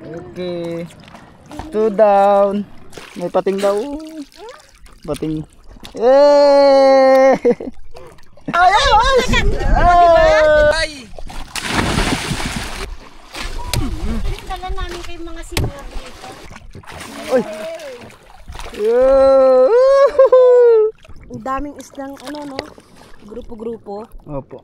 Okay. 2 down. May pating daw. Pating. Eh! Ay! Dala namin kayong mga senior dito. Oy! Ang daming islang ano no? Grupo-grupo. Opo.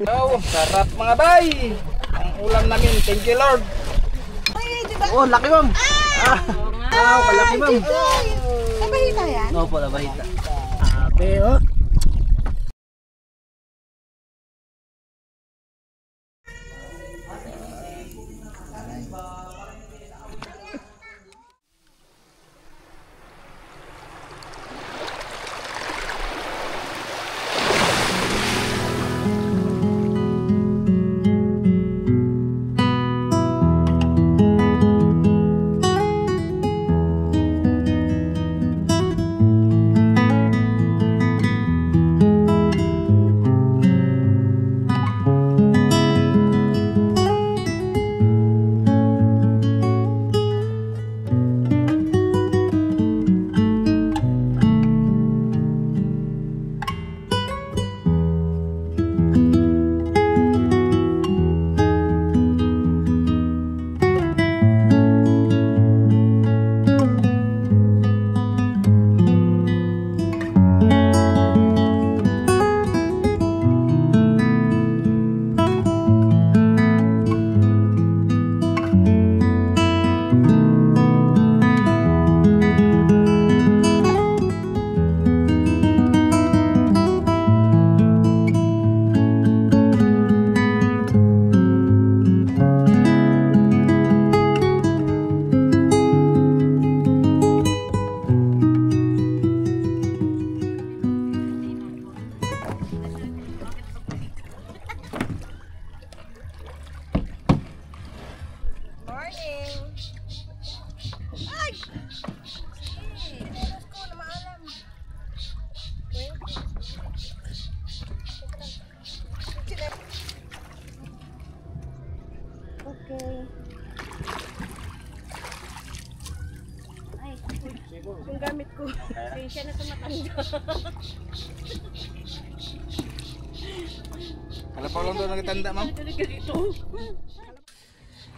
Oh, sarap mga bay! Ang ulam namin, thank you Lord! Oh, laki ma'am! Kalaki ma'am! Nabahita yan? Opo, nabahita. Abe, oh! Okay. Ay, yung gamit ko. Siya na tumatanda. Kalapaw lang doon nagtanda ma'am.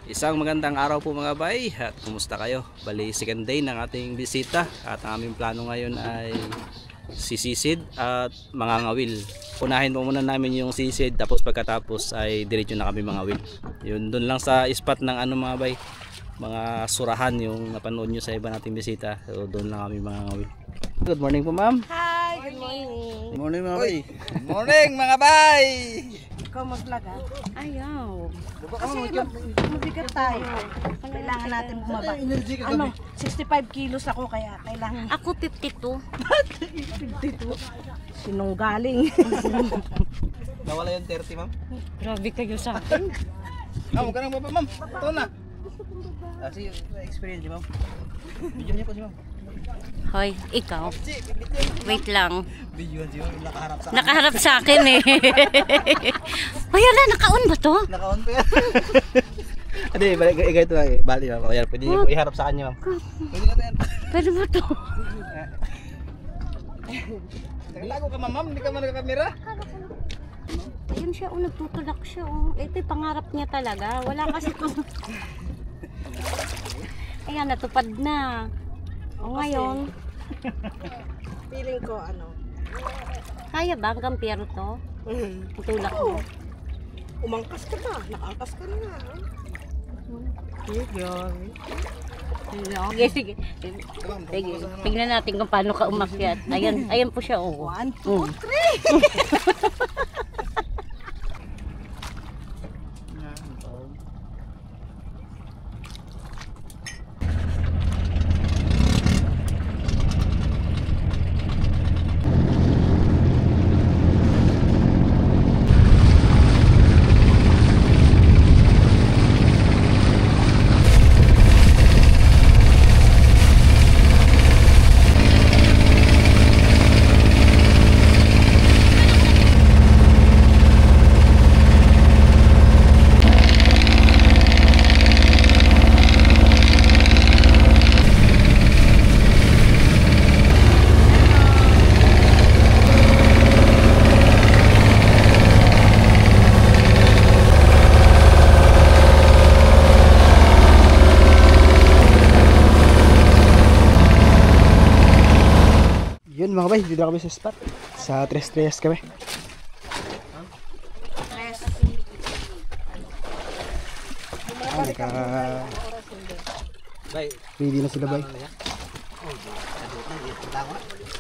Isang magandang araw po mga bay, at kumusta kayo? Bali second day ng ating bisita, at ang aming plano ngayon ay sisisid at mangangawil. Unahin po muna namin yung sisid, tapos pagkatapos ay diretso na kami mangawil. Yun, doon lang sa spot ng ano mga bay, mga surahan yung napanood nyo sa iba nating bisita. So doon lang kami mangangawil. Good morning po ma'am. Hi, good morning. Good morning mga bay. Good morning mga bay! Ikaw mag-vlog ha? Ayaw. Kasi mabigat tayo. Kailangan natin bumaba. Ano, 65 kilos ako kaya kailangan. Ako 52. 52. Sinunggaling. Nawala yung 30 ma'am? Grabe kayo sa akin. Huwag ka nang baba ma'am. Ito na. Kasi experience niyo ma'am. Video niyo po si ma'am. Hoy, ikaw. Wait lang. Video niyo nakaharap sa Nakaharap sa akin eh. Hoy, ala, naka-on ba to? naka-on pa yan. Ade, ito na. Bali ma'am. Ayan, pwede niyo po iharap sa kanya ma'am. Pwede ka yan. Pwede ba to? Naglago ka ma'am, hindi ka man nagkakamera. Ayun siya, oh, nagtutulak siya. Oh. Ito yung pangarap niya talaga. Wala kasi kung... Ayan, natupad na. O ngayon, Feeling ko ano. kaya ba hanggang Piero to? Tutulak mo. Umangkas ka na. Nakangkas ka na. Sige, sige. Sige, tignan natin kung paano ka umakyat. Ayan, ayan po siya. Oh. 1, 2, 3. mga bay, dito na kami sa spot. Sa Tres kami. Bay, Ready na sila bay.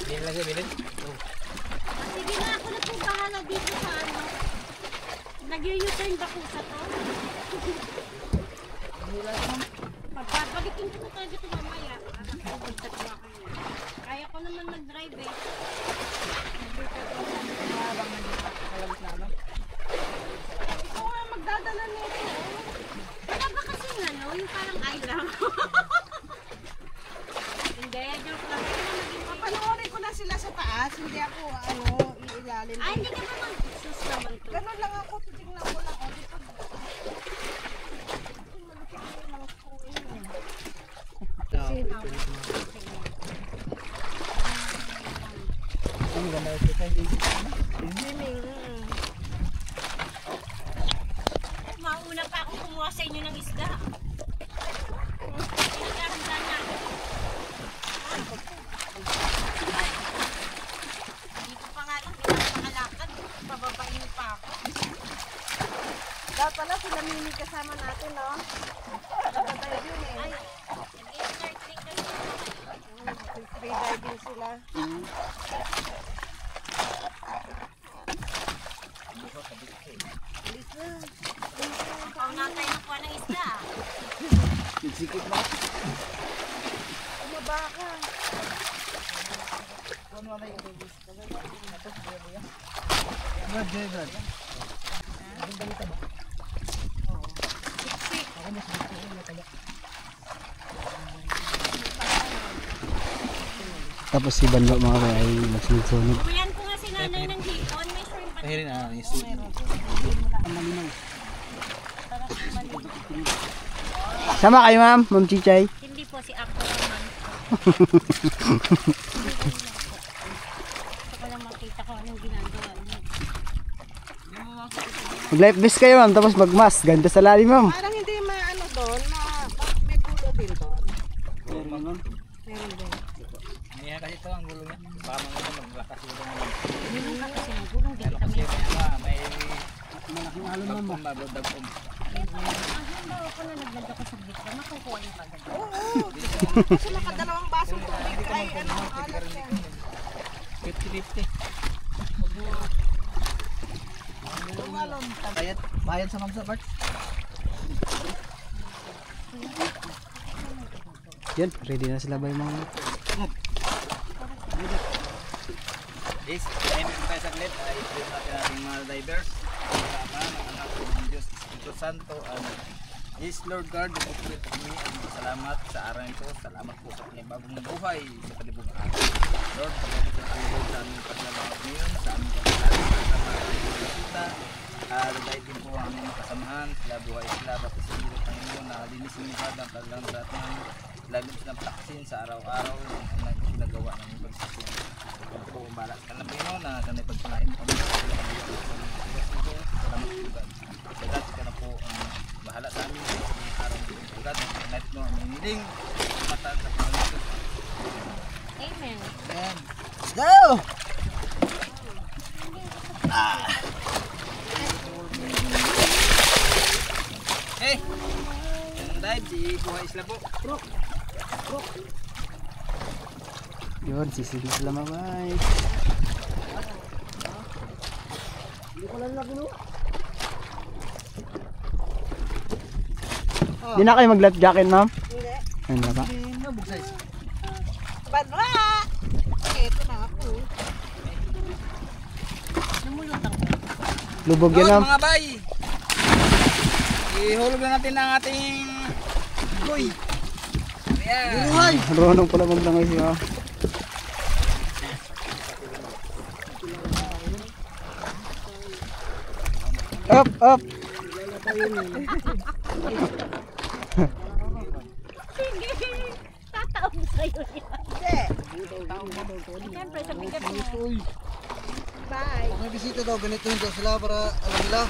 hindi lang siya bilhin. Sige na, ako na po bahala dito sa ano. Nag-u-turn ba ko sa to? Pagpapalikin ko tayo dito mamaya. Kaya ko naman mag-drive eh. Oo nga, magdadala nito. Wala ba kasing ano, yung parang island? Hindi, joke lang. Panoorin ko na sila sa taas, hindi ako iilalim. Ay, hindi ka ba mag-sus naman to? Ganun lang ako, titignan ko lang. Mauna pa akong kumuha sa inyo ng isda. Handa na. Dito pa nga lang, pinapakalakad. Pababain pa ako. Dapat pala sila Mimi kasama natin, no? Nagdadive yun eh. Ay, nag-start din kami. Free diving sila. Pauna tayo nakuha ng isda. Umaba ka. Tapos si Banlo mga bay ay magsunod-sunod. Uwian ko nga si nanay ng hipon. May shrimp pa. Pahirin na. Sama kayo ma'am, Ma'am Chichay. Hindi po si Ako naman. Gusto ko lang makita ko anong ginagawa niya. Mag-life vest kayo ma'am, tapos mag-mask. Ganda sa lalim ma'am. Parang hindi maano doon, may gulo din doon. Meron din. Niya kasi ito ang gulo niya. Baka mga maglakas yung gulo niya. Hindi ka kasi nagulong din kami. May malaking alon naman ba? Mabodagom. Halimbawa ko na naglanda ko sa bitra, makukuha yung pagod. Oo. Kasi nakadalawang basong tubig ay alat yan. 50-50. Bayad sa mamsa, Bart. Yan, ready na sila bay mga. Yes, ayun tayo saglit ay ito natin ating mga divers. Kasama ng anak ng Diyos Espiritu Santo. Yes, Lord God, bukit kami at salamat sa araw nito. Salamat po sa panibagong buhay sa kalibugan. Lord, pagkakit ang kalibog sa aming paglalakad ngayon, sa aming paglalakad sa mga bisita. Dahil din po ang aming kasamahan, sila buhay sila, pati sa hilo Panginoon, nakalinis ng mga ang kanilang dating, laging silang praksin sa araw-araw, ang ginagawa ng pagsisin. Ito po, balat ka lang Panginoon, na kanay pagpalain mo kami sa sila. Salamat po God. Sa God, ka na po ang bahala sa amin sa mga araw ng ito. God, night mo ang hiniling, mataas na Panginoon. Amen. Amen. Let's go! Hey! Yan ang dive, si Buhay Isla po. Yun, sisili sila mga bay. Di na kayo mag-life jacket ma'am? Hindi. Ayun na ba? Banwa! Ito na ako. Lubog yan Yun ma'am. mga bay! Ihulog na natin ang ating goy. Ayan. Marunong pala maglangay siya. Up, up. Sige, tataon sa'yo yan. Hindi. Siyempre, sa bigat mo. Bye. Mga bisita daw, ganituhin daw sila para alam nila.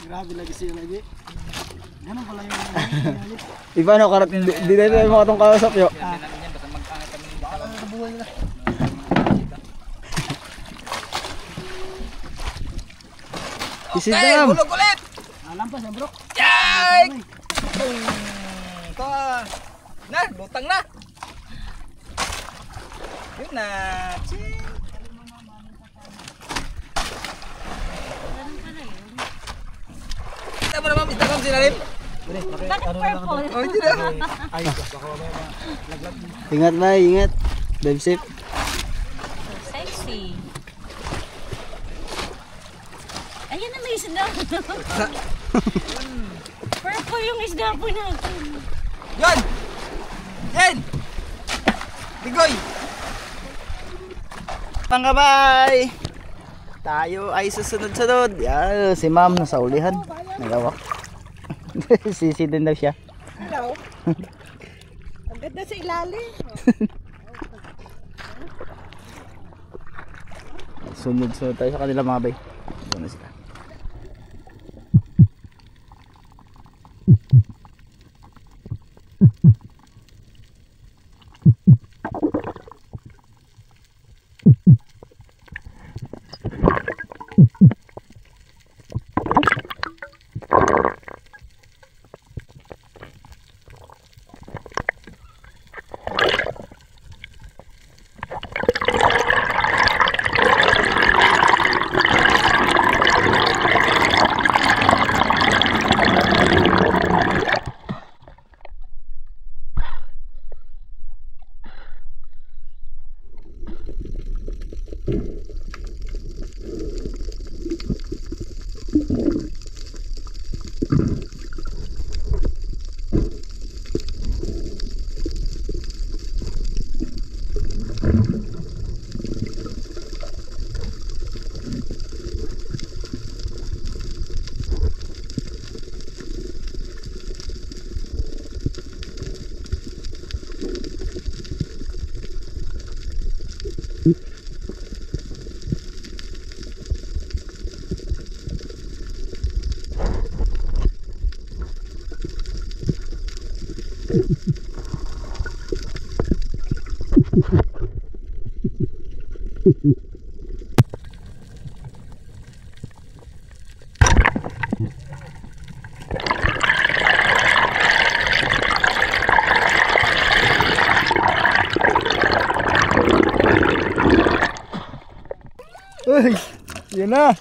Grabe lagi siya lagi. Ganun pala yung iba no, karat di na tayo makatong kausap yo. Yan natin yan, basta Sisid Okay, na, ma'am. hulog ulit. Lampas na bro. Yay! Ito na, lutang na. Yun na. Ching. Ganun pala yun. Kita mo na ma'am, kita ma'am sinalim. Bakit purple? Oh, hindi na. Ingat bay, ingat. Dive safe. Sexy. Ayan na may isda. Purple yung isda po natin. Yun! Yan! Bigoy! Mga bay! Tayo ay susunod-sunod. Yan, si ma'am nasa ulihan. Nagawak. Sisidin daw siya. Hello. Ang ganda sa ilalim. Sunod-sunod tayo sa kanila mga bay. Doon na sila. Uy, yan na.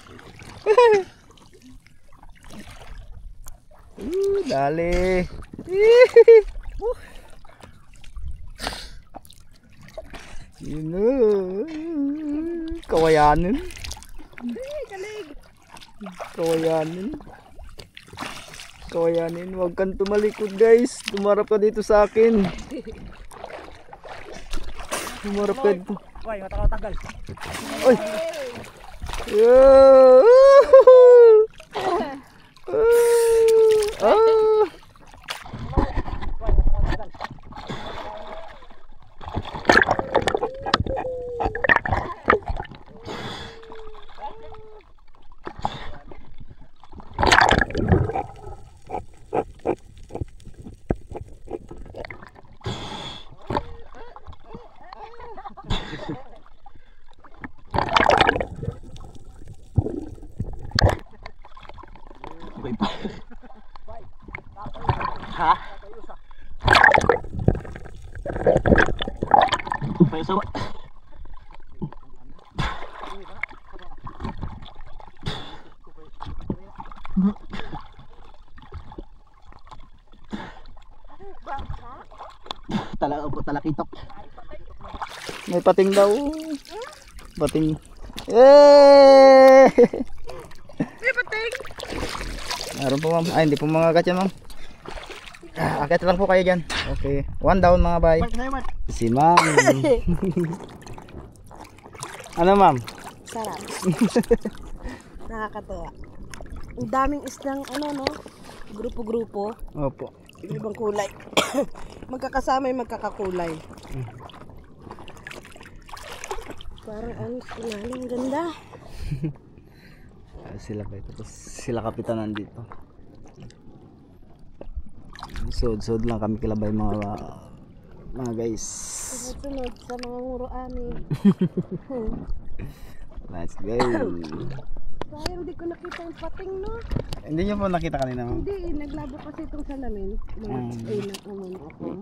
Dali. Yun na. Kawayanin. Kawayanin. Kawayanin. Huwag kang tumalikod guys. Tumarap ka dito sa akin. Tumarap ka dito. Uy, matakaw-tagal. Uy. Yeah. Ah. Ha? Payasawa. Talaga po talakitok. May pating daw. Pating. Eh! May pating. Meron po ma'am. Ay, hindi po mga katya ma'am. Akit lang po kayo dyan. Okay. One down mga bay. Si ma'am. Ano ma'am? Sarap. Nakakatuwa. Ang daming islang ano no? Grupo-grupo. Opo. Ibang kulay. Magkakasama yung magkakakulay. Parang ang ilalim ganda. Sila pa ito. Tapos sila kapitan nandito. Sod-sod lang kami kilabay mga guys. Sunod sa mga nguruani. Let's go. Sayang, hindi ko nakita yung pating, no? Hindi niyo po nakita kanina, ma'am? Hindi, naglabo kasi itong salamin. Ay, nakamon ako.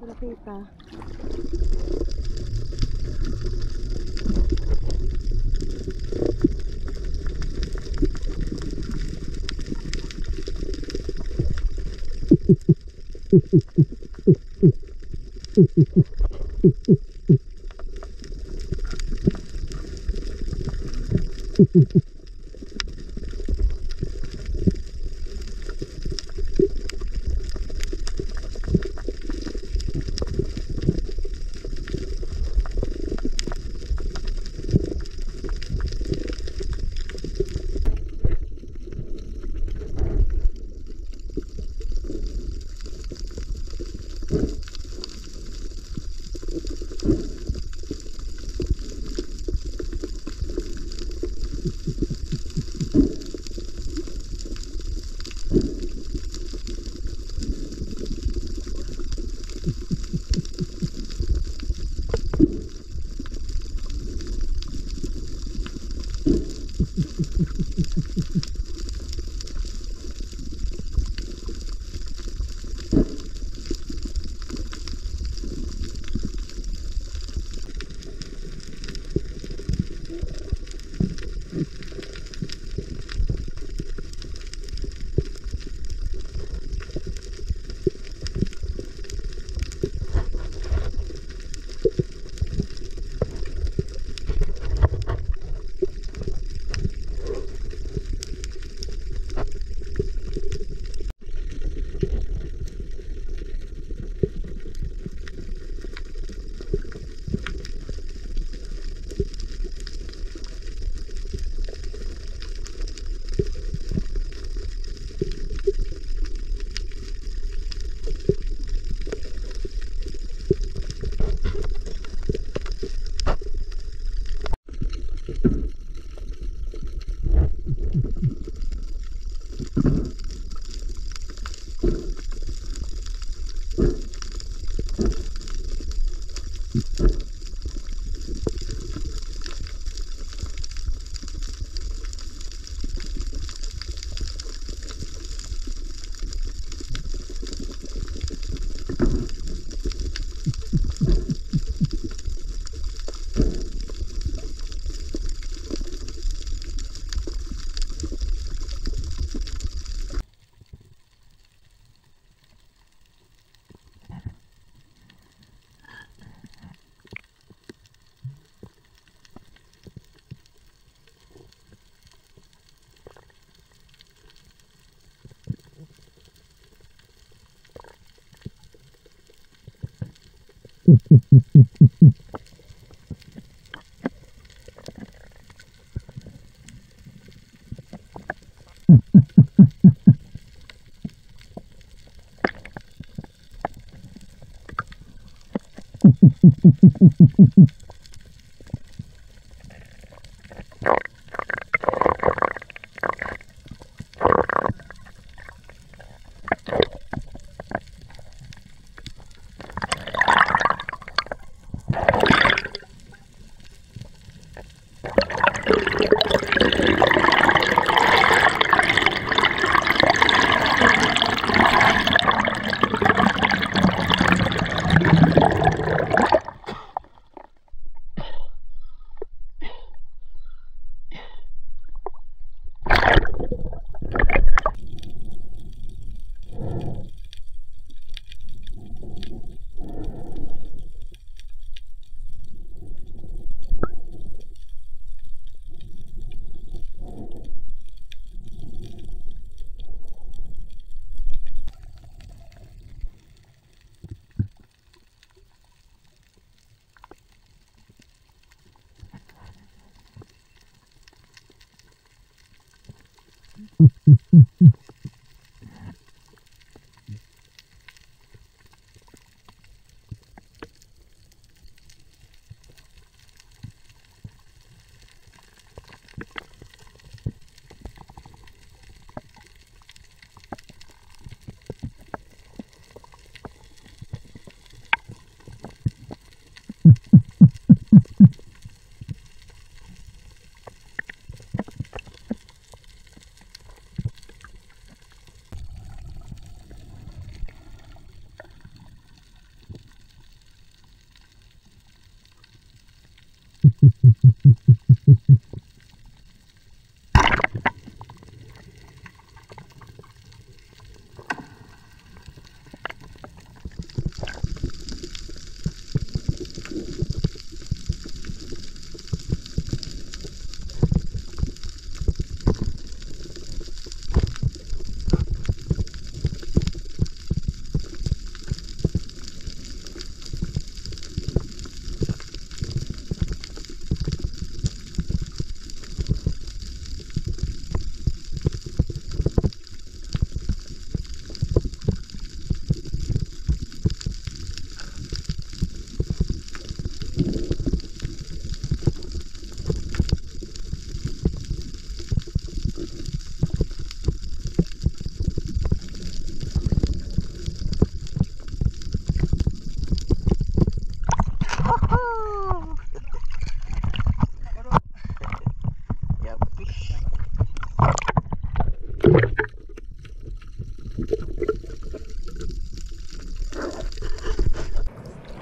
Nakita.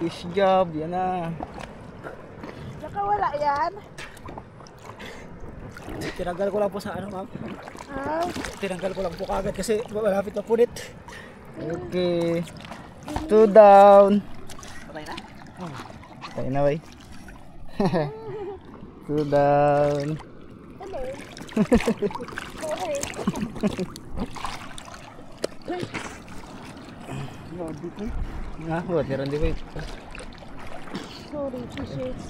Fish job, yan na. Nakawala yan. Tinanggal ko lang po sa ano, ma'am. Ah, Tinanggal ko lang po kagad kasi malapit na punit. Okay. 2 down. Patay na? Tayo na, bay. 2 down. Nga, buat meron di, bay. sorry, t-shirts.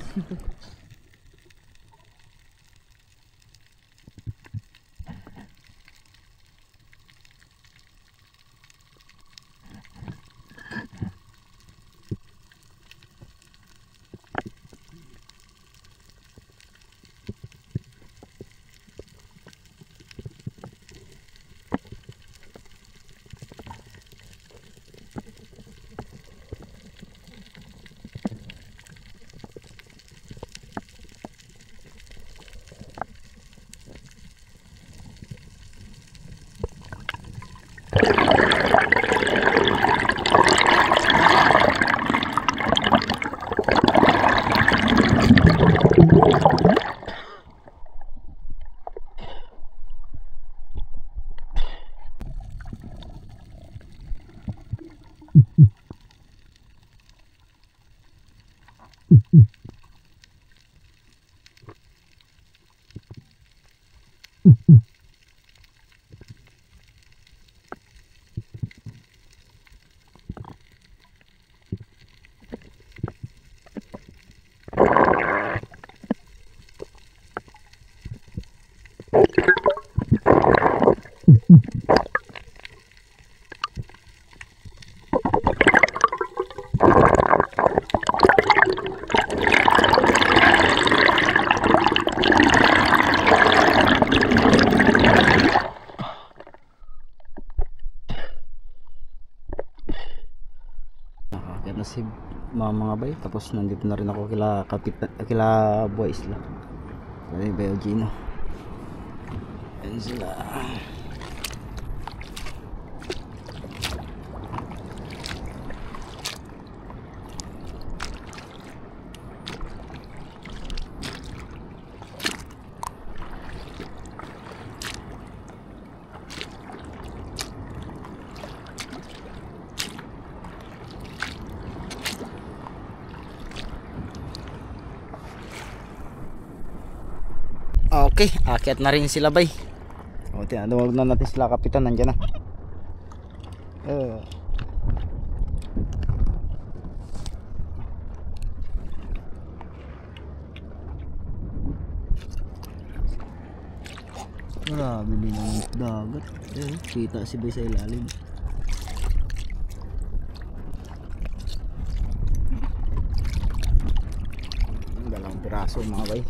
Nakakita na si mga bay. Tapos nandito na rin ako kila Buhay Isla. Kaya Bayo Gino. Yan sila. Okay, akyat na rin sila, bay. O, tinatawag na natin sila, kapitan, nandiyan na. Grabe din ang dagat. Kita si bay sa ilalim. Dalawang piraso, mga bay.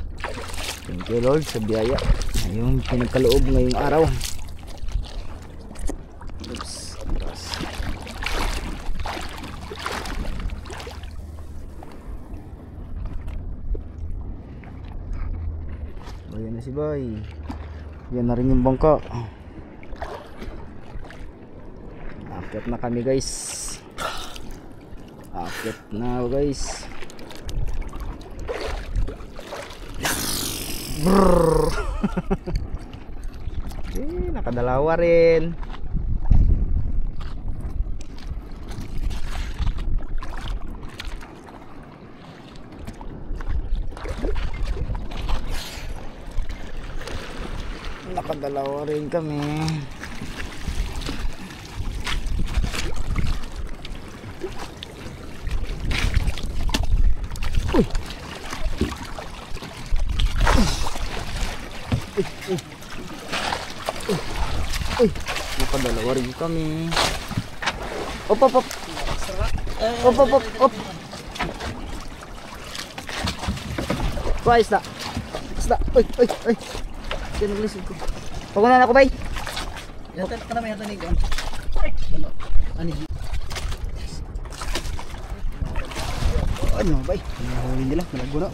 Thank you Lord sa biyaya. Ayun, pinagkaloob ngayong araw. Oops, atras. Ayan na si Bay. Yan na rin yung bangka. Akyat na kami, guys. Akyat na, guys. Brrrr. Nakadalawa rin. Nakadalawa rin kami. Uy, nakadalawa rin kami. Op, op, op. Op, op, op, op. Kuha, isda. Isda. Uy, uy, uy. Yan ang lisod ko. Pagunan ako, bay. Yata ka naman yata ni Gon. Ano yun? Ano, bay? Nahuli nila. Malaguna.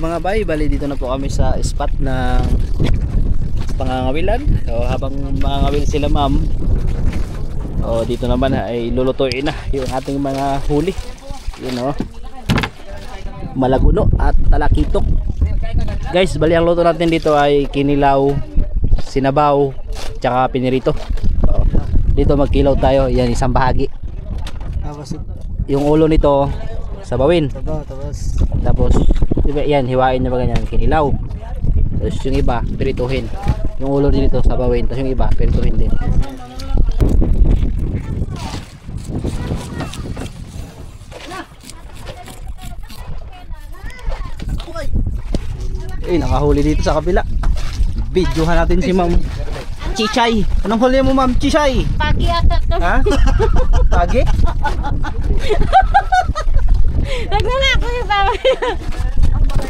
mga bay, bali dito na po kami sa spot ng pangangawilan. So habang mangangawil sila ma'am, dito naman ay lulutuin na yung ating mga huli. Yun malaguno at talakitok. Guys, bali ang luto natin dito ay kinilaw, sinabaw, tsaka pinirito. Dito magkilaw tayo, yan isang bahagi. Yung ulo nito sabawin. Tapos diba, yan hiwain nyo ba ganyan, kinilaw. Tapos yung iba pirituhin. Yung ulo dito sabawin, tapos yung iba pirituhin din. Nakahuli dito sa kabila. Videohan natin si Ma'am Chichay. Anong huli mo Ma'am Chichay? Pagi ata to. Ha? Pagi? Nagdala ako yung tama.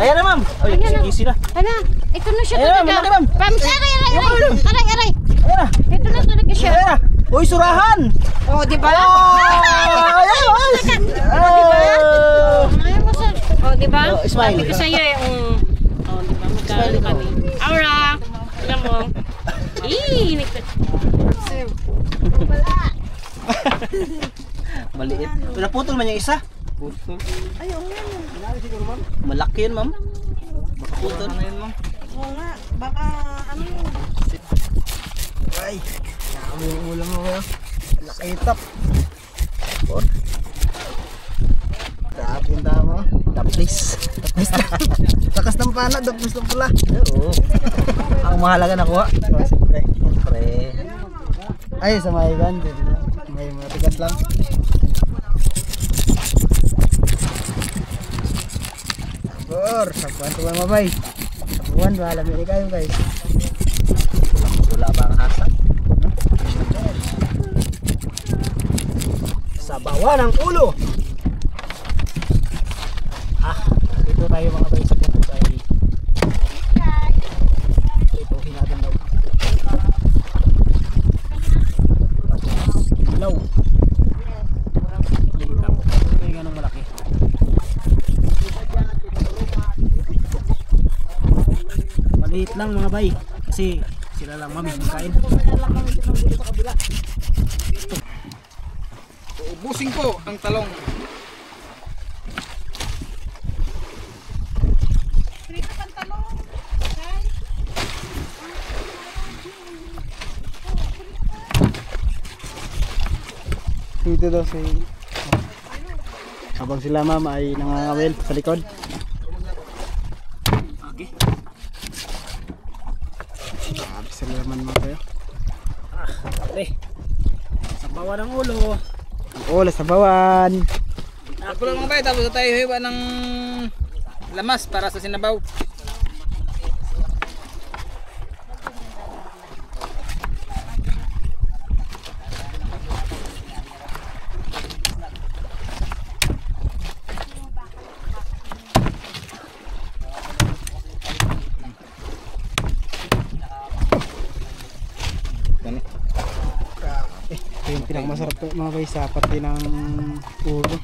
Ayan na Ma'am. Ay, easy na. Ano? Ito na siya Ayan, talaga. malaki, ma'am. Promise, aray. Ayan na. Ito na talaga siya. Ayan na. Uy, surahan. Oh, di ba? Ayan, Oh, di ba? Oh, smile. Sabi ko sa'yo eh. Oh, di ba? Magkano kami. Aura. Alam mo. Maliit. Naputol man yung isa. Putol. Ay, oo nga. Malaki yun, Ma'am. Makaputol na yun, Ma'am. Oo nga. Baka ano yun. Ay, nakami yung ulam mo kayo. Lakitak. Grabe yung tama. Taplis. Lakas ng pana, dapos ng pula. Oo. Ang mahalaga nakuha. Siyempre. Siyempre. Ay, sa maigan. May matigas lang. Sabuan tuwan mabay. Sabuan, bahala may kayo guys. Wala ba ang asa? Sabawan ang ulo. Dito tayo mga guys sa punta tayo. Ito hinagin daw. Ilaw. Ito yung ganong malaki. Maliit lang mga bay. Kasi sila lang mami magkain. Ubusin ko ang talong. Dito daw si habang sila mama ay nangangawil sa likod. Okay. Grabe sila naman mga kayo. Pare. Sabawan ang ulo. Ang ulo sabawan. Ako lang mga bay, tapos tayo hiwa ng lamas para sa sinabaw. Ito yung pinakamasarap to mga guys sa pati ng ulo.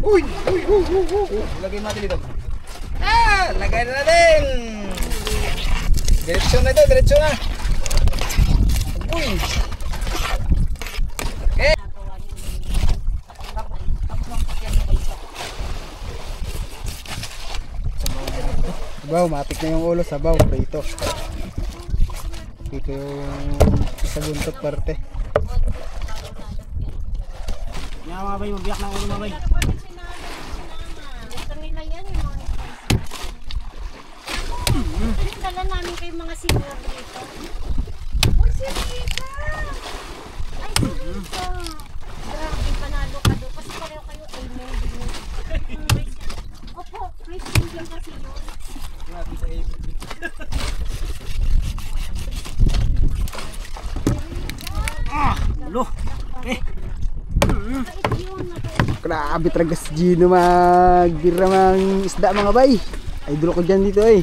Uy! Lagay natin dito. Lagay na natin! Diretso na ito, diretso na! Uy! Sabaw, matik na yung ulo, sabaw, prito. Dito yung sa buntot parte. Yan mga bay, mabiyak ng ulo mga bay. Gusto nila yan yung mga spicy. Dala namin kayo mga sinura dito. Uy, sirika! Ay, sirika! Grabe, panalo ka doon. Kasi pareho kayo ay mo. Opo, may sinking kasi yun. Ulo! Grabe talaga si Gino magdiram ng isda mga bay. Idol ko dyan dito eh.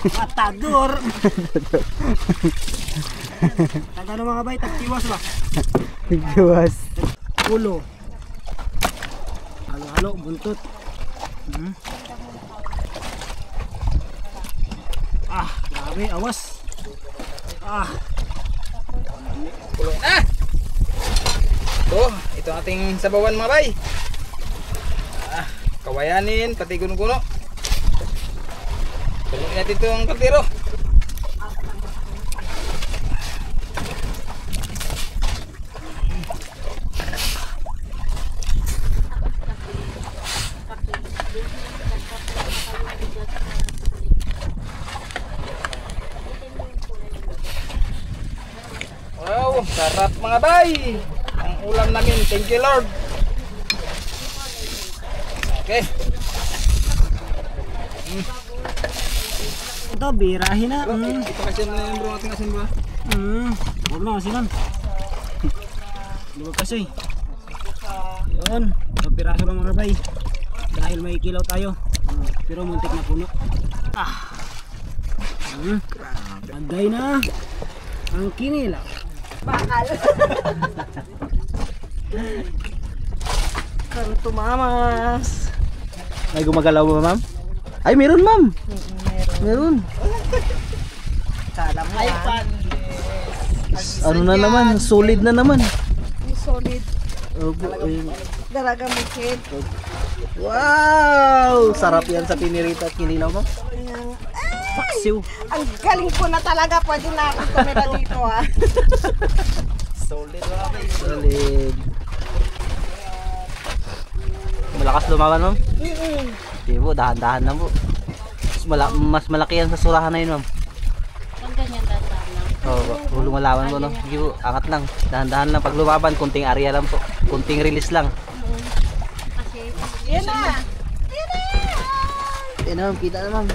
Matador. Tagano mga bay, tagtiwas ba? Tigwas. Ulo. Halo-halo, buntot. Ah, grabe, awas. Ah. Ito ating sabawan mga bay. Kawayanin, pati guno-guno. Balikin natin itong kaldero. Wow, sarap mga bay. Ang ulam namin, thank you Lord. Okay. Ito, birahin na. Ito kasi na yung bro natin asin ba? Huwag na asinan. Luwag kasi. Yun, piraso lang mga bay. Dahil may kilaw tayo. Pero muntik na puno. Pagay na. Ang kinilaw. Bakal. Karo tumamas. May gumagalaw ba, ma'am? Ay, meron, ma'am. Meron. Kala mo yan. Ano na naman, solid na naman. Solid. Opo, Dalaga mo kid. wow! Sarap yan sa pinirita at kinilaw, ma'am. Paksiw. Ang galing ko na talaga. Pwede na akong tumira dito ah. Solid mga bay. Solid. Malakas lumaban, ma'am? Hindi po, dahan-dahan lang po. Mas malaki yan sa surahan na yun, ma'am. Pag ganyan dahan lang. Oo, lumalaban po, no? Sige po, angat lang. Dahan-dahan lang. Pag lumaban, kunting area lang po. Kunting release lang. Kasi, Yan na. Yan na, ma'am. Kita na, ma'am.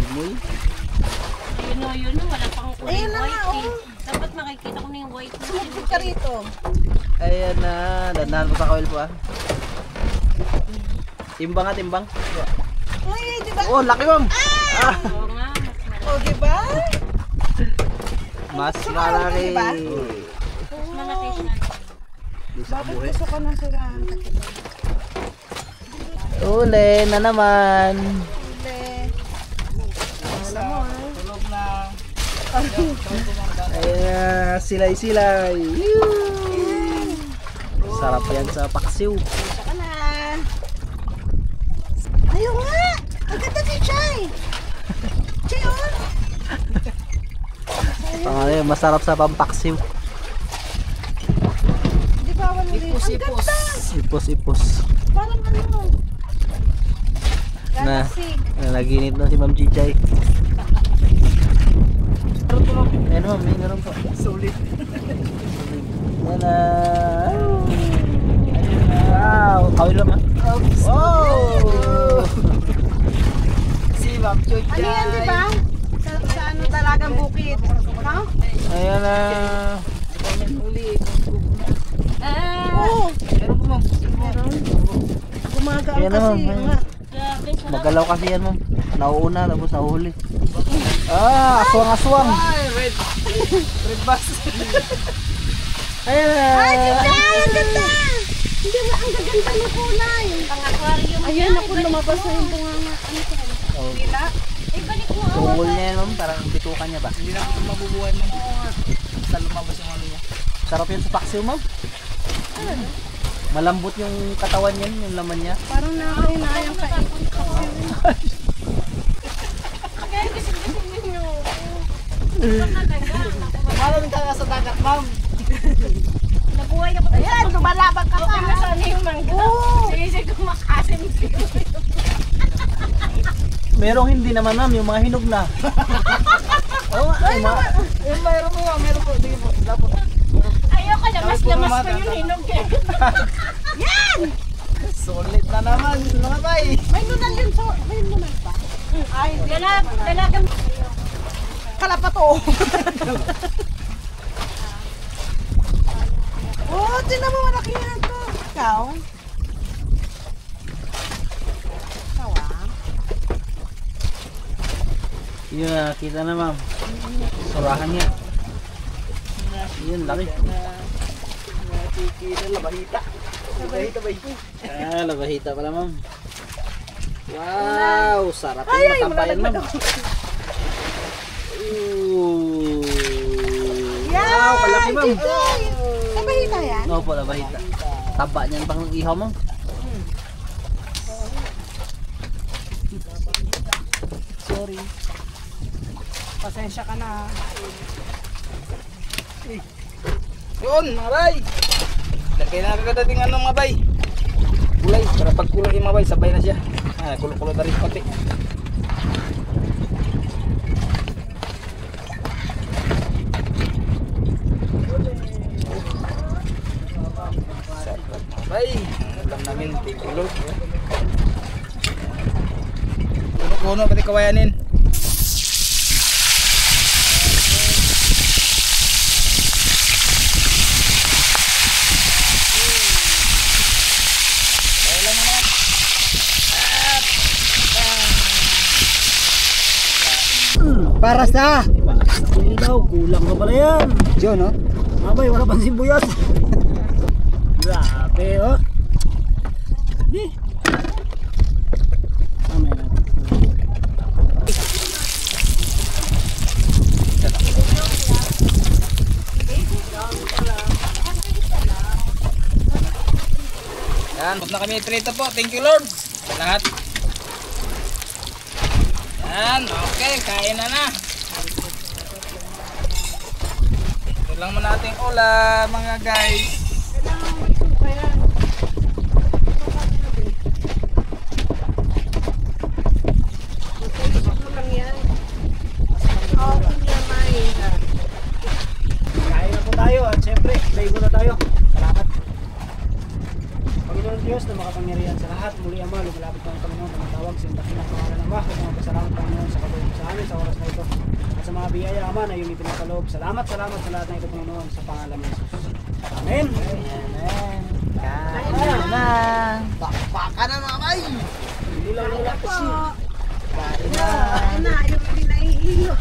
Muy. yun o, wala pang kulay Ayun na white nga, eh. Dapat makikita ko na yung white na. Sumupit ka rito. Ayan na. Dandahan po sa coil po, ah. Timbang nga, timbang. Uy, di ba? Oh, laki, ma'am. Oo nga, mas malaki. O, di ba? Mas Sumahan ka, malaki. diba? Mas malaki siya. Bakit gusto ko ng surahan? Uli na naman. Ule. Alam mo ah. Tulog na. Ayan na, silay-silay. Sarap yan sa paksiw. Gusto ka na. Ayaw nga. Ang ganda si Chay. Chay, oh. Ay, masarap sa pampaksiw. Di ba wala rin? Ang ganda. Ipos-ipos. Parang ano. Na. Galasig. Nalaginit na si Ma'am Jijay. Ayan, ma'am, may meron po. Solid. Ayan na. Wow, kawin lang, ma'am. Wow! Si Ma'am Chuchay. Ano yan, di ba? Sa ano dalagang bukid. Ha? Ayan na. Oo. Meron po ma'am. Gumagaan Ayan na, kasi. ma'am. Nga. Grabe, sarap. Magalaw kasi yan, ma'am. Nauuna, tapos nahuhuli. Aswang-aswang. Ay, red. Red bus. Ayan na. Ay, Chay! Ang ganda! Hindi ba? Ang gaganda ng kulay. Pang aquarium. Ayan, ako lumabas na yung bunganga. Ano to? Oh. Dila? Eh, balik mo. Tungkol niya yan, ma'am. Parang bitukan niya ba? Hindi na ako mabubuhan mo. Basta lumabas yung ano niya. Sarap yan sa paksiw, ma'am. Malambot yung katawan niyan, yung laman niya. Parang nakakainayang ka. Kaya gusto ninyo. Malam ka nga sa dagat ma'am. Nabuhay ako. Ayan, lumalabang ka pa. Okay na sana yung mangga. Sige, kumakasin. Merong hindi naman, ma'am, yung mga hinog na. Oh, ay, Yung mayroon mo ma'am. Meron po. Sige po. Lapot. Ayoko na, mas lamas pa yung hinog eh. Solid na naman. Mga bay. May nunal yun. May nunal pa. Ay, Dalagang. kalapato. Oh, tinan mo malaki yan to. Ikaw? Ikaw ah. Yun, kita na ma'am. Surahan niya. Yun, laki. Nakikita, labahita. Labahita ba ito? Ah, labahita pala ma'am. Wow, sarap yung matabayan ma'am. Ooh. Wow, kalaki ma'am. Labahita yan? Opo, labahita. Taba niyan pang ihaw ma'am. Sorry. Pasensya ka na. Yun, mga bay. Lagay na agad ating ano mga bay. Kulay, para pag kulay yung mga bay, sabay na siya. Kulo-kulo na rin konti. Sarap mga bay. Alam namin, tikulo. Kuno-kuno, pati kawayanin. Para sa Ilaw, kulang pa pala yan. Diyo, no? Abay, wala pang sibuyas. Grabe, oh. Mamaya natin. Yan, punta na kami trito po. Thank you Lord sa lahat. Yan, okay, kain na na. Ito lang muna ating ulam mga guys. Kailangan may suka yan. Masayos mo lang yan. Oo, kunyamay. Kain na po tayo at syempre, ligo na tayo. Salamat. Panginoon Diyos na makapangyarihan sa lahat, muli Ama, lumalapit ang Panginoon na matawag sa indahin ng pangalan ng Ama. At mga pasalamat Panginoon sa kabulong sa amin sa oras na ito. At sa mga biyaya Ama na iyong ipinapaloob. Salamat sa lahat na ito Panginoon sa pangalan ng Jesus. Amen. Amen. Kain na. Baka na mga bay. Hindi lang nila kasi. Kain na. Kain na, yung hindi naiihilo.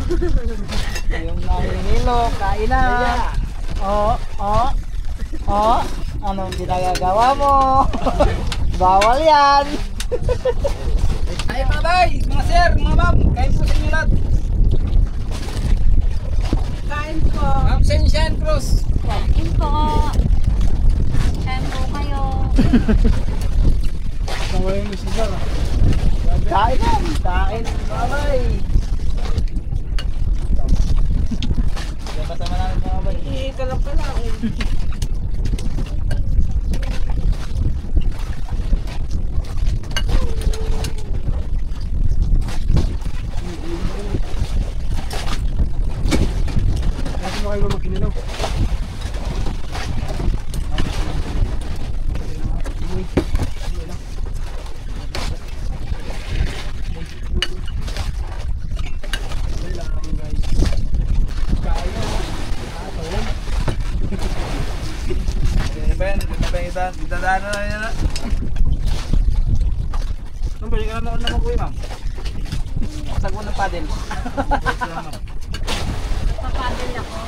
Yung nahihilo, kain na. Oh. Anong ginagawa mo? Bawal yan. Ay mga bay, mga sir, mga ma'am, kain po sa inyo lahat. Kain po. Ma'am Sensian Cruz. Kain po. Kain po kayo. Kain na. Kain. Babay. Kasama namin mga bay. Hindi ka lang pala. Kasi mo kayo mamakinilaw. Ben, dadaanan na niya na. Nung pwede ka naman naman kuya ma'am. Tagwan ng paddle. Papadal ako.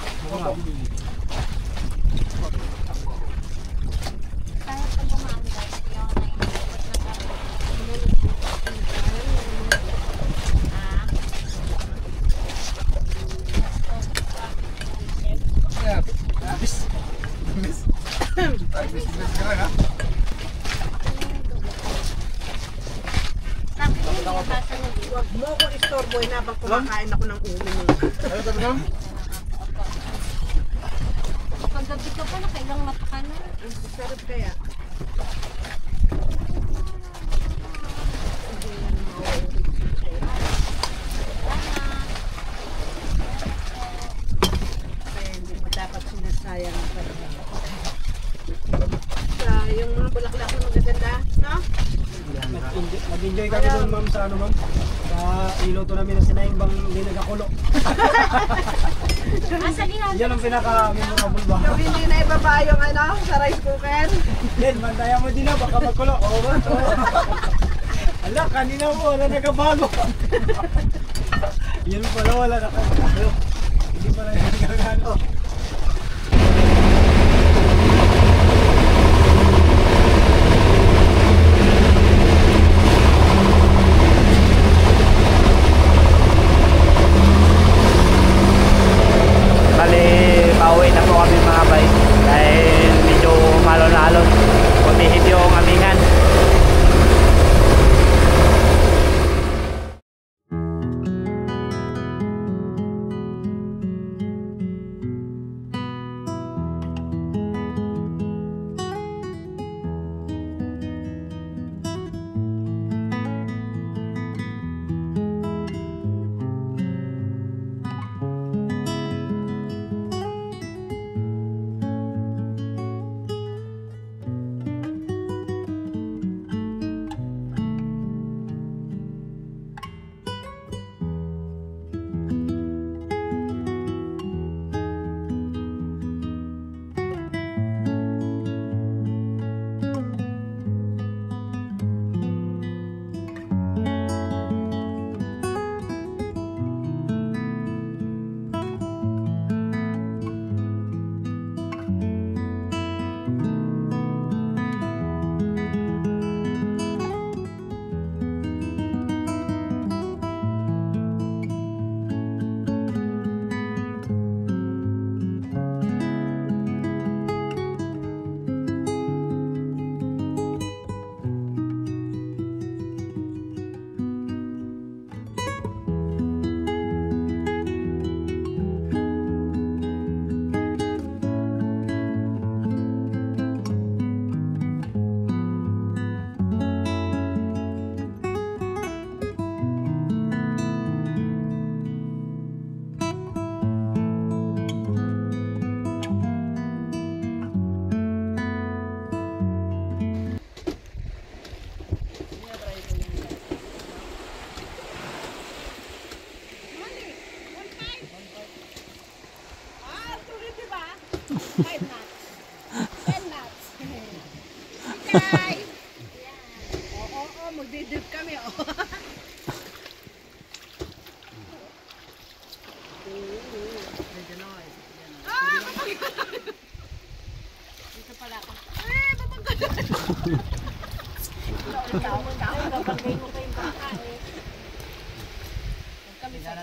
Kaya pa bumaan guys. Yung nainikot na kami. Huwag mo ko istorboy na habang kumakain ako ng ulo mo. Paggabi ka pa, nakailang mata ka na. Sarap kaya. Kaya hindi mo dapat sinasayang ang pagkain. Yung mga bulaklak na magaganda, no? Nag-enjoy kami doon ma'am sa ano ma'am. Sa iluto namin ng sinaing bang hindi nagkakulo. Asa ginagawa? Yan ang pinaka-memorable ba? Yung hindi na ibaba yung ano, sa rice cooker. Then, mantaya mo din na, baka magkulo. Oo ba? Ala, kanina mo, wala nagkabago. Yan pala, wala na kayo. Hindi pala yan gagano. Bali, pauwi na po kami mga bay. Dahil medyo malon-alon. Pumihit yung amihan. Magdidip kami, oh. Dito pala ako. Eh, babagay mo kayong baka, eh. Kami sa...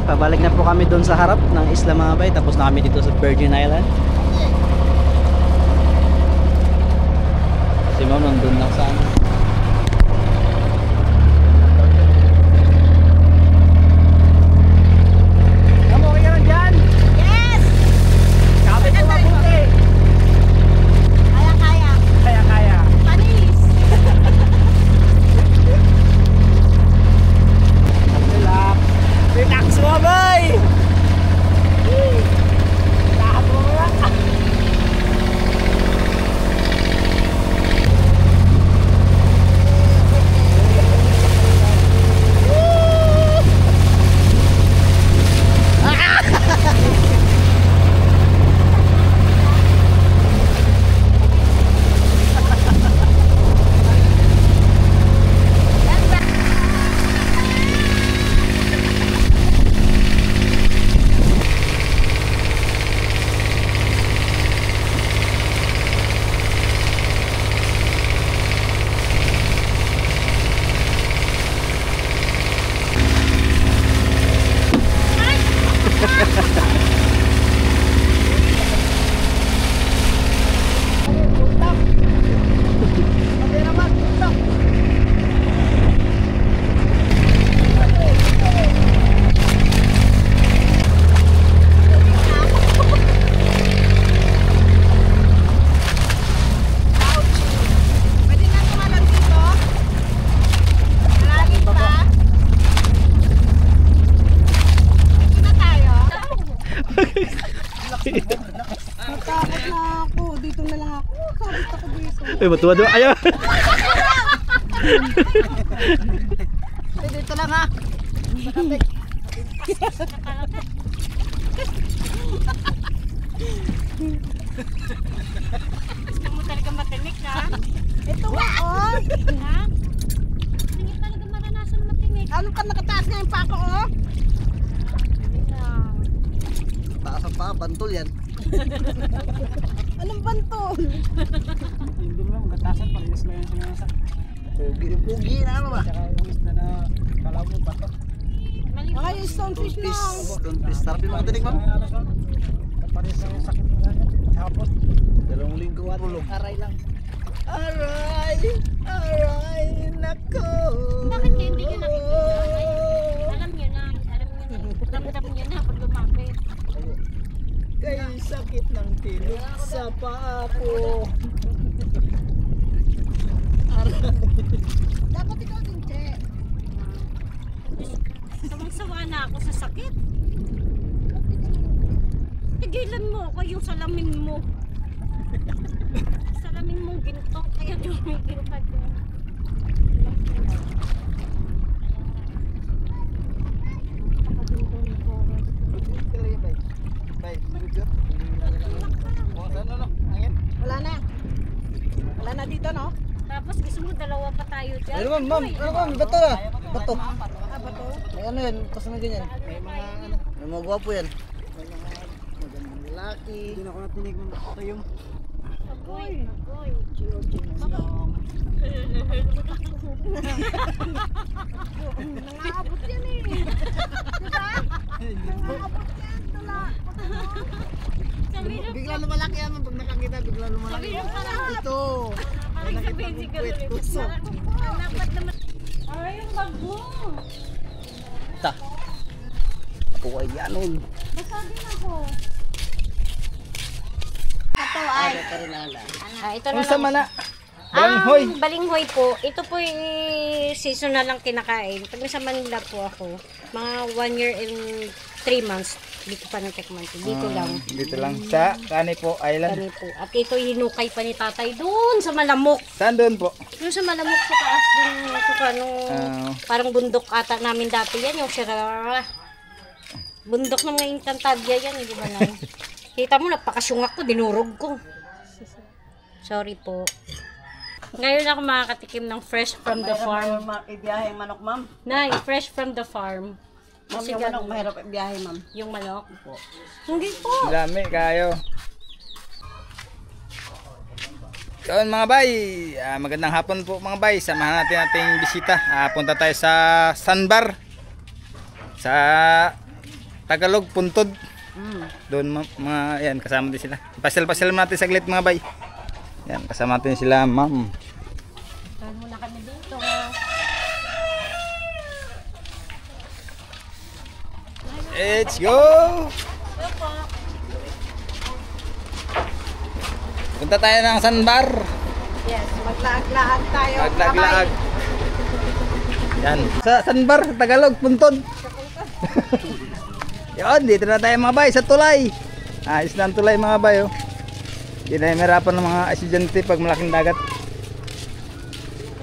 pabalik na po kami doon sa harap ng isla mga bay. Tapos na kami dito sa Virgin Island. Si ma'am nandun lang sa ano. Yes! Kapit mo mabuti. Kaya-kaya. Kaya. Panis! Relax. Relax mo, bay! Relax mo ba? Pwede na tumalon dito? Malalim pa? Dito na tayo? Natakot na ako. Dito na lang ako. Kabit ako dito. Uy, matuwa doon. Ayaw! Dito lang ha. Gusto mo talaga matinik ha? Ito nga oh. Ha? Hindi talaga maranasan matinik. Ano ka nakataas nga yung pako oh? Taas ang paa, bantol yan. Anong bantol? Hindi mo lang, gatasan. Parinis lang yan sa Pugi na ano ba? Tsaka yung isda na kala mo bato. Mga yung stonefish lang. Stonfish. Sarap yung mga tinig, ma'am. Pares ang sakit mo lang yan. Hapon. 2 linggo tulog. Aray lang. Aray! Aray! Nako! Bakit kayo hindi nyo nakikita? Alam nyo na. Ramdam nyo na pag lumapit. Kay sakit ng tinig sa paa ko. Dapat ikaw din, Che. Sawang-sawa na ako sa sakit. Tigilan mo ako yung salamin mo. Salamin mong ginto. Kaya dumigil ka doon. Wala na. Wala na dito, no? Tapos gusto mo dalawa pa tayo dyan. Ano ma'am? Ano ma'am? Bato na. Bato. Ah, ba to? May ano yan? Tapos may ganyan. May mga gwapo yan. May mga magandang lalaki. Hindi na ako natinig ng ito yung Agoy. Agoy. Nangaabot yan eh. Diba? Nangaabot yan. Tula. Bigla lumalaki yan pag nakakita. Bigla lumalaki. Sabi yung parang Ito. parang sabihin si Galo. Puso. Dapat naman. Ay, yung bag mo. Ta. Ako ay yanon. Basta din ako. Ito ay. Ito na lang. Sama na. Ang balinghoy po, ito po yung seasonal lang kinakain. Pag nasa Manila po ako, mga 1 year and 3 months, dito pa natikman ko. Dito lang. Dito lang sa Kanipo Island. Kani po. At ito hinukay pa ni tatay doon sa Malamok. Saan doon po? Doon sa Malamok sa taas doon. Parang bundok ata namin dati yan. Yung sirara. Bundok ng mga Intantadya yan. Di ba na? Kita mo, napakasyungak ko. Dinurog ko. Sorry po. Ngayon ako makakatikim ng fresh from the farm. Ibiyahe manok, ma'am. Nay, fresh from the farm. Ma'am, Kasi yung manok, ganun. mahirap ibiyahe, ma'am. Yung manok? Hindi po. Dami kayo. Yun mga bay, magandang hapon po mga bay. Samahan natin ating bisita. Punta tayo sa Sandbar. Sa Tagalog, Puntod. Mm. Doon mga yan, kasama din sila. Pasyal-pasyal natin saglit mga bay. Yan, kasama natin sila, ma'am. Turn muna kami dito. Let's go! Punta tayo ng sandbar. Yes, maglaag-laag tayo. Maglag-lag. Yan. Sa sandbar, Tagalog, Puntod. Yan, dito na tayo mga bay, sa tulay. Ayos na ang tulay mga bay. Oh. Hindi na hirapan ng mga estudyante pag malaking dagat.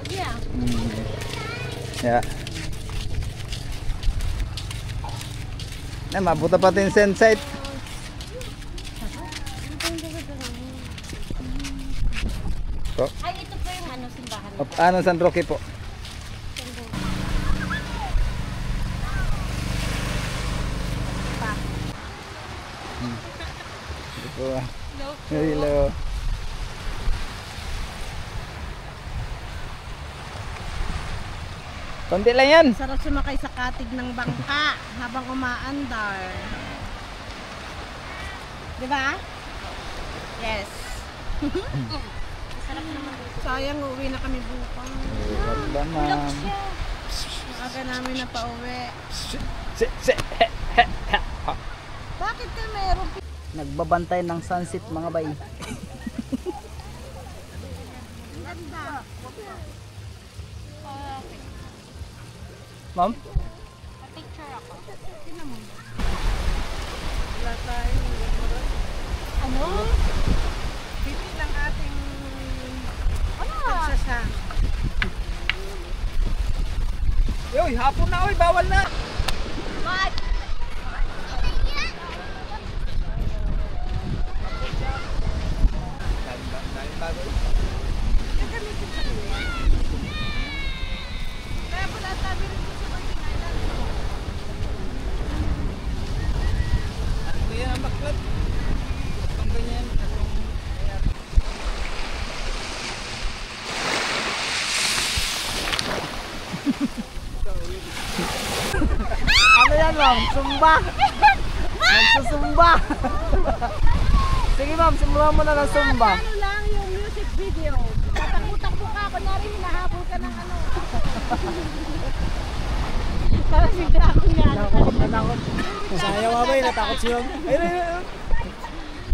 Yeah. Yeah. Mabuta pa ito yung sensite. Ay, ito po yung ano, simbahan. Ano, San Roque po. Ito po. Hello. Konti lang yan. Sarap sumakay sa katig ng bangka habang umaandar. Di ba? Yes. Sayang, uuwi na kami bukas. Wala ma'am. Maaga namin na pauwi. Bakit ka meron? Nagbabantay ng sunset mga bay. Ma'am? Picture ako. Wala tayo. Ano? Pili lang ating Ano? pagsasama. Yoy, hapon na oy, bawal na. What? Kaya po lahat tabi rin sa Virgin Island. Ano yan ang baklat? Ang ganyan. Ano yan ma'am? Sumba! Magsusumba! Sige ma'am, simulan mo na ng sumba. Ano lang yung music video. Tatakbo-takbo ka ako na rin, hinahabol ka ng ano. Parang bigla akong yan. Natakot. Sayang mga bay, natakot siya. Ayun.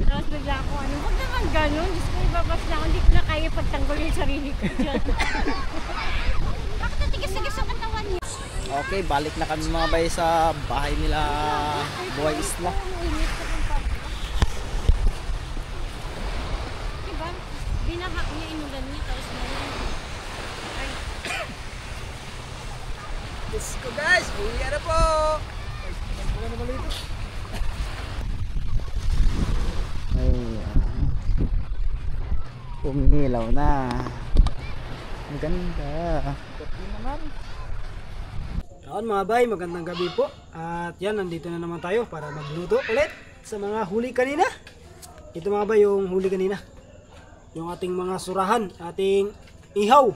Tapos bigla ako, ano, huwag naman ganun. Diyos ko, ibabas na ako. Hindi ko na kaya pagtanggol yung sarili ko dyan. Bakit natigas-tigas ang katawan niya? Okay, balik na kami mga bay sa bahay nila Buhay Isla. Diba? Binahak niya, inulan niya, tapos na yun. Ay, Let's go guys, uwi na po. Umiilaw na. Ang ganda. Yan mga bay, magandang gabi po. At yan, nandito na naman tayo para magluto ulit sa mga huli kanina. Ito mga bay, yung huli kanina. Yung ating mga surahan, ating ihaw.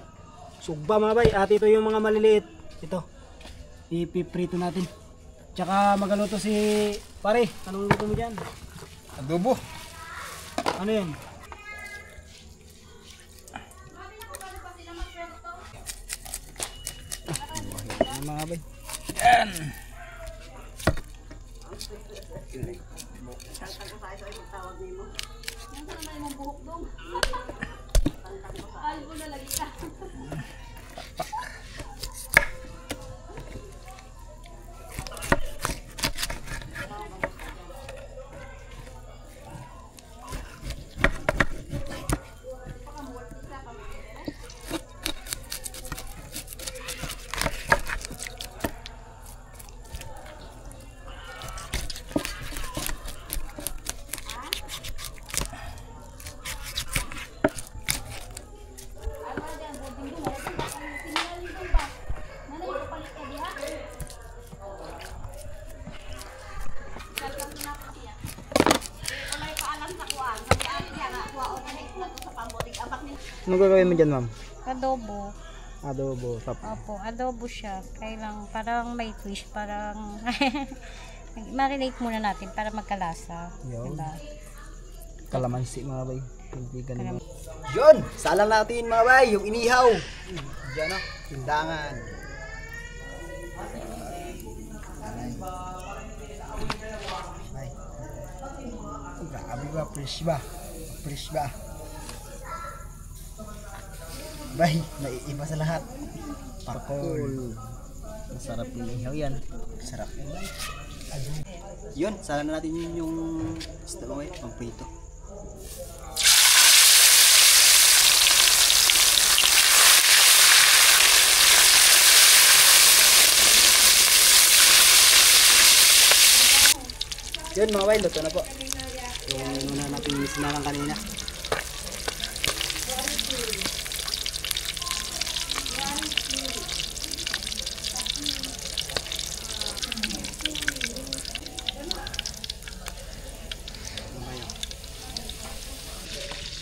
Sugba mga bay. At ito yung mga maliliit. Ito. Ipiprito natin. Tsaka magaluto si pare. Anong luto mo dyan? Adobo. Ano yan? Mga bay. Yan. Anong gagawin mo dyan ma'am? adobo. Adobo. Opo, adobo siya. Kailang parang may twist, parang Marinate muna natin para magkalasa. Yun. Diba? Kalamansi mga bay. Hindi ganun. Yun! Salang natin mga bay, yung inihaw. Diyan o, tindangan. Ay. Grabe ba, fresh ba? Fresh ba? Bay, naiiba sa lahat. Pakol. Masarap yung ihaw yan. Sarap yan bay. Yun, salang na natin yung isda mga bay, pang-prito. Yun mga bay, luto na po. Yung muna natin sinalang kanina.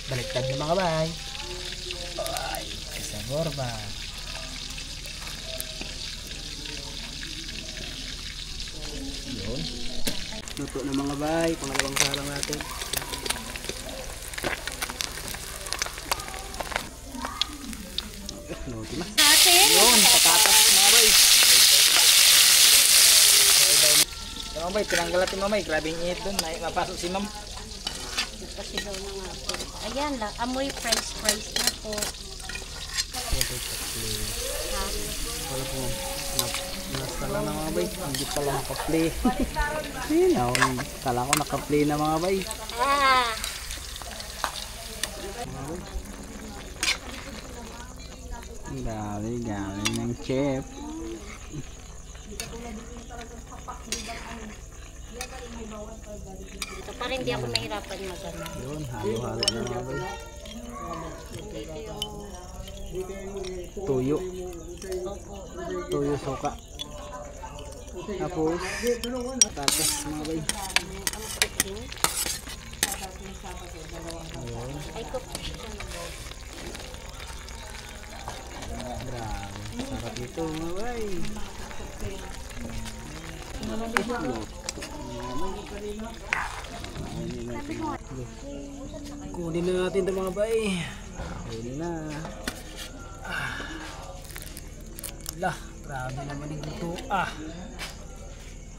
Baliktad na mga bay. Ay, kasabor ba? Yun. Luto na mga bay, pangalawang salang natin. Luto na. Yun, patatas mga bay. Mga bay, tinanggal natin mga bay. Grabing init dun, mapasok si ma'am. Kasi daw na nga po. Ayan lang, amoy fries na po. Wala po. Nasa lang na mga bay. Hindi pala naka-play. Ayun, kala ko naka-play na mga bay. Ah! Galing ng chef. Ito para hindi ako mahirapan magano. Yun, halo-halo na mga bay. Ito yung Tuyo. opo. Tuyo suka. Tapos, patatas mga bay. Ay, cook siya. Grabe, sarap ito mga bay. Kunin na natin ito mga bay. Kunin na. Lah, grabe naman yung luto.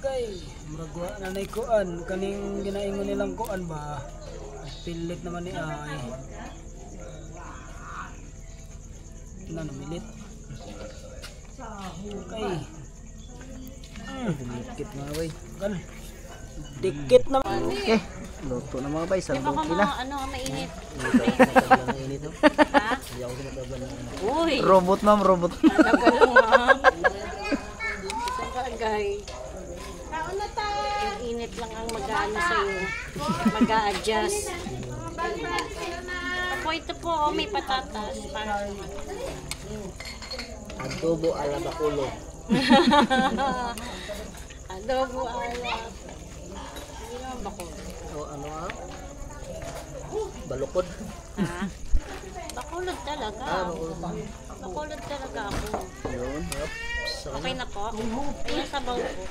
Okay, maragwa na na ikuan. Kaning ginaingon nilang kuan ba? Pilit naman ni ay. Namilit. Okay. Dumikit mga bay. Dikit naman. Okay. Luto na mga bay. Di ba Sandok ka na. ano, mainit? Mainit oh. Ha? Uy! Robot ma'am, robot. Talaga lang ma'am. Sa bagay. Yung init lang ang mag-ano sa'yo. Mag-a-adjust. Apo, ito po, oh, may patatas. Para Adobo ala bakulo. adobo ala. Hindi naman ba ko? O ano balukod. Ha? Bakulod talaga. Bakulod talaga ako. Yun. Okay na po? Ayan sabaw po.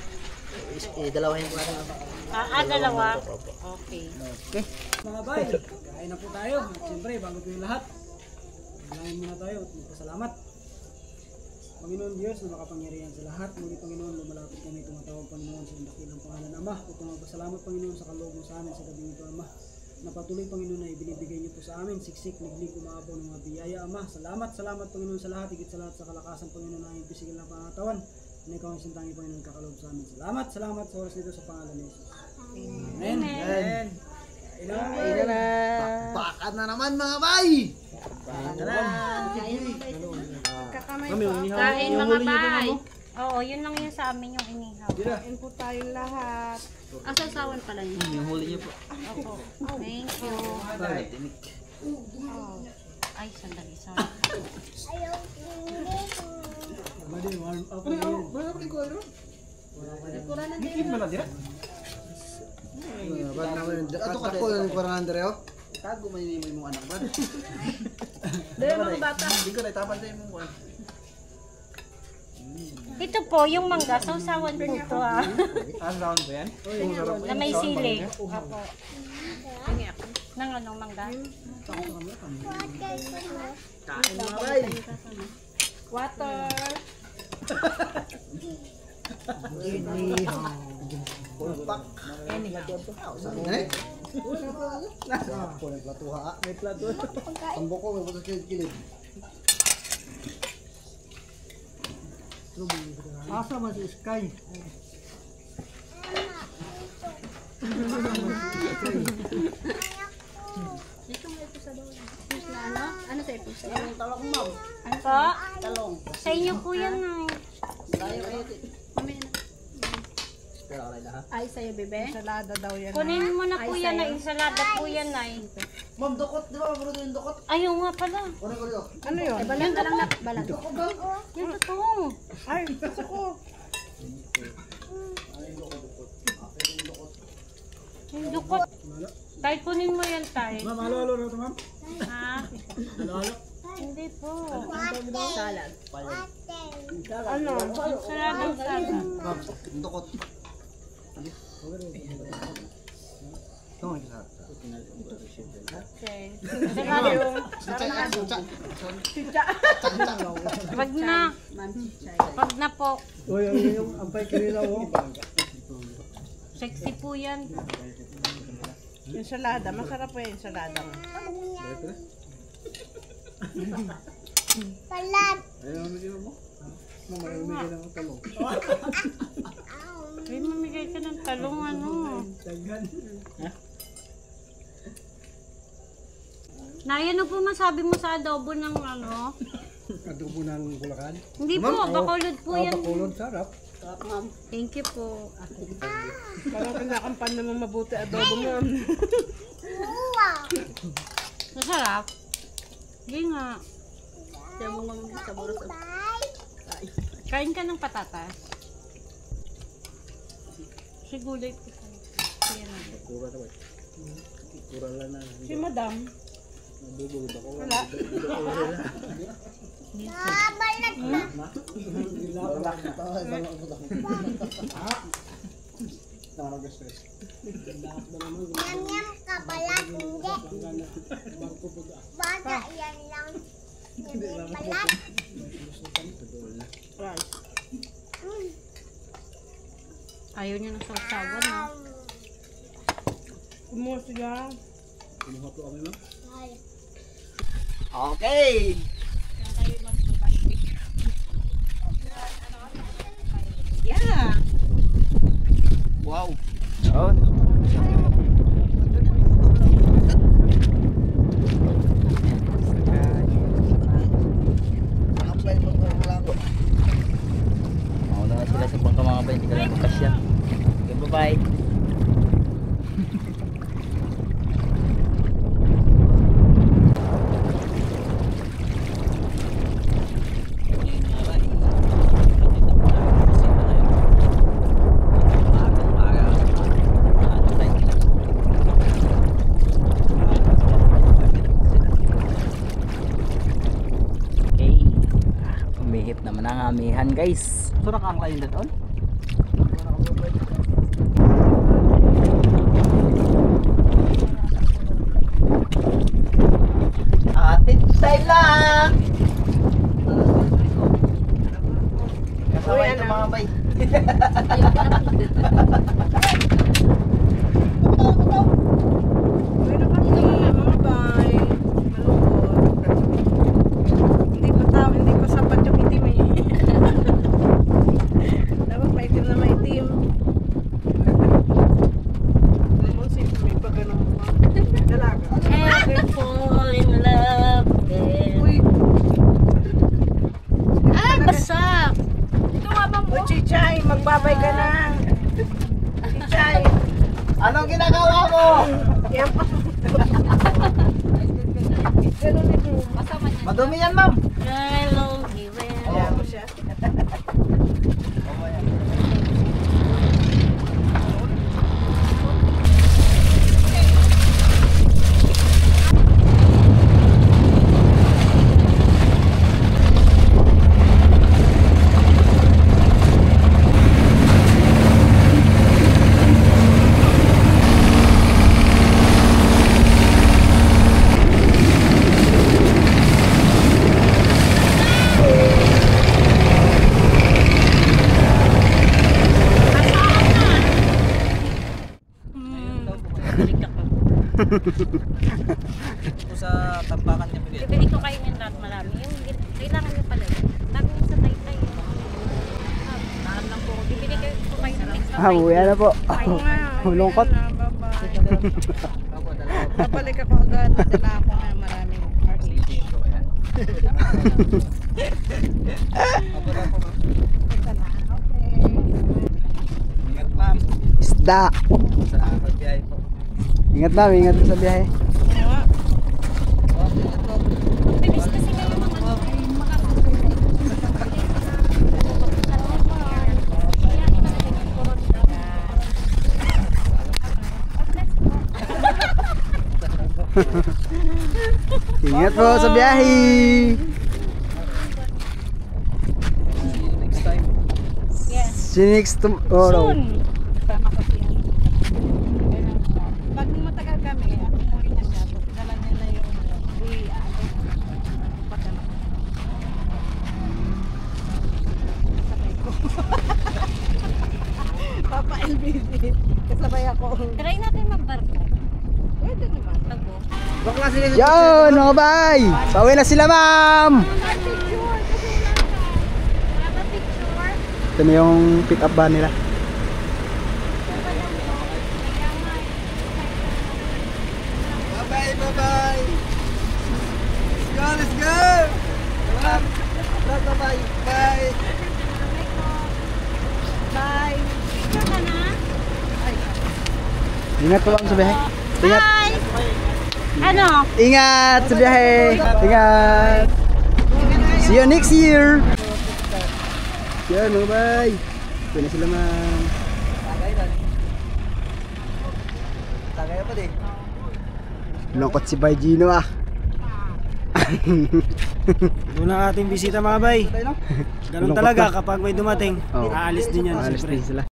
Dalawahin ko natin. Dalawa? Okay. Okay. Mga bay, kain na po tayo. At siyempre, bago po yung lahat, Manalangin muna tayo at magpasalamat. Panginoon Diyos na makapangyarihan sa lahat, ngunit Panginoon, lumalapit kami, tumatawag Panginoon sa dakilang pangalan Ama. Upang magpasalamat Panginoon sa kaloob mo sa amin sa gabing ito Ama. Napatuloy Panginoon na ibinibigay niyo po sa amin, siksik, liglig, umaapaw ng mga biyaya Ama. Salamat Panginoon sa lahat, higit sa lahat sa kalakasan Panginoon na aming pisigil ng pangatawan. Na ikaw ang sintangi Panginoon kakaloob sa amin. Salamat sa oras nito sa pangalan ni Jesus. Amen. Amen. Amen. Bakbakan na naman mga bay! Kain mga bay. Oo, yun lang yun sa amin yung inihaw. Kain po tayong lahat. Asasawan pala yun. Yung huli niyo po. Opo. Thank you. Ay, sandali. Sorry. Warm up na yun. Ato ka ko yung 400 tago may mong anak ba? Dahil mga bata. Hindi ko na itapan sa imong kuan. Ito po, yung mangga, sausawan po ito ah. Ang round ba yan? Na may sili. Apo. Nang anong mangga? Water. Asa mas Sky? Ano sa episode? Ano po? Talong. Sa inyo po yan ay. Ay, sa'yo, bebe? Salada daw yan. Kunin mo na po yan ay. Ensalada po yan ay. Ma'am, dukot. Di ba maburo yung dukot? Ayaw nga pala. Ano yun? Eh, balat ka lang na. Balat. Yung totoo. Ay, gusto ko. Yung dukot. Tay, kunin mo yan tay. Ma'am, halo na ito, ma'am. Ha? Halo. Hindi po. Salad. Ano? Ensaladang salad. Ma'am, yung dukot. Okay. Ensalada. Wag na. Wag na po. Uy, yung ampay kanina mo. Sexy po yan. Ensalada. Masarap po yung ensalada. Ay, mamigay ka ng talong ano. Nay, ano po masabi mo sa adobo ng ano? Adobo ng Bulacan. Hindi po, bakulod po yan. Bakulod, sarap. Thank you po. Parang kinakampan naman mabuti adobo mo. Masarap? Hindi nga. Kaya mo nga saburo sa... Kain ka ng patatas. Sigulay po. Kaya na. Si madam. Wala. Nyam-nyam ka pala, hindi. Bata yan lang. Hindi pala. Ayaw niya ng sausawan, no? Kumuha sila. Okay. Yeah. Wow. Yun. Apply mo ko lang. Mauna na sila sa bangka mga bay, hindi ka lang kasya. Okay, bye-bye. Umihip naman ang amihan guys. So nakangla yun doon? Atin style lang. Kasama ito mga bay. Meron kami mga bay. Malungkot. Hindi pa sapat yung itim eh. Dapat maitim na maitim. May pa ganun pa. Dalaga. Ever fall in love again. Uy, Ay, basa! ito nga bang mo? Chichay, magbabay ka na. Chichay. Anong ginagawa mo? Yan pa. Ganun ito. Madumi yan, ma'am. I love you well. Ayan mo siya. Ito sa tampakan niya bigyan. Bibili ko kayo ng lahat marami. Yung kailangan nyo pala yun. Bago yung sa taytay. Naan lang po. Bibili kayo po kayo ng extra Ah, uwi na po. Hulungkot. Babalik ako agad. Dala ako na maraming market. Ingat ma'am. Isda. Sa pagbiyahe po. Ingat ma'am, ingat sa biyahe. Bilis kasi kayo mga Ingat po sa biyahe. Next time. See you next tomorrow. Pag matagal kami, ako mo rin ang dapat. Dala nila yung buwi. Pagkano. Sakay ko. Papa LBB. Kasabay ako. Try natin magbarko. Pwede naman. Tago. Yun, mga bay. Pauwi na sila, ma'am. Ito na yung pick up van nila. Bye-bye, bye-bye. Let's go. Bye-bye. Bye. Bye. Picture ka na? Ingat po lang sa biyahe. Ingat. Ano? Ingat sa biyahe. Ingat. See you next year. Yan, mga bay. Ito na sila, ma'am. Tagay pa din. Lungkot si Bay Gino, ah. Doon ang ating bisita, mga bay. Ganun talaga kapag may dumating, Oo. aalis din yan. Alis siyempre. din sila.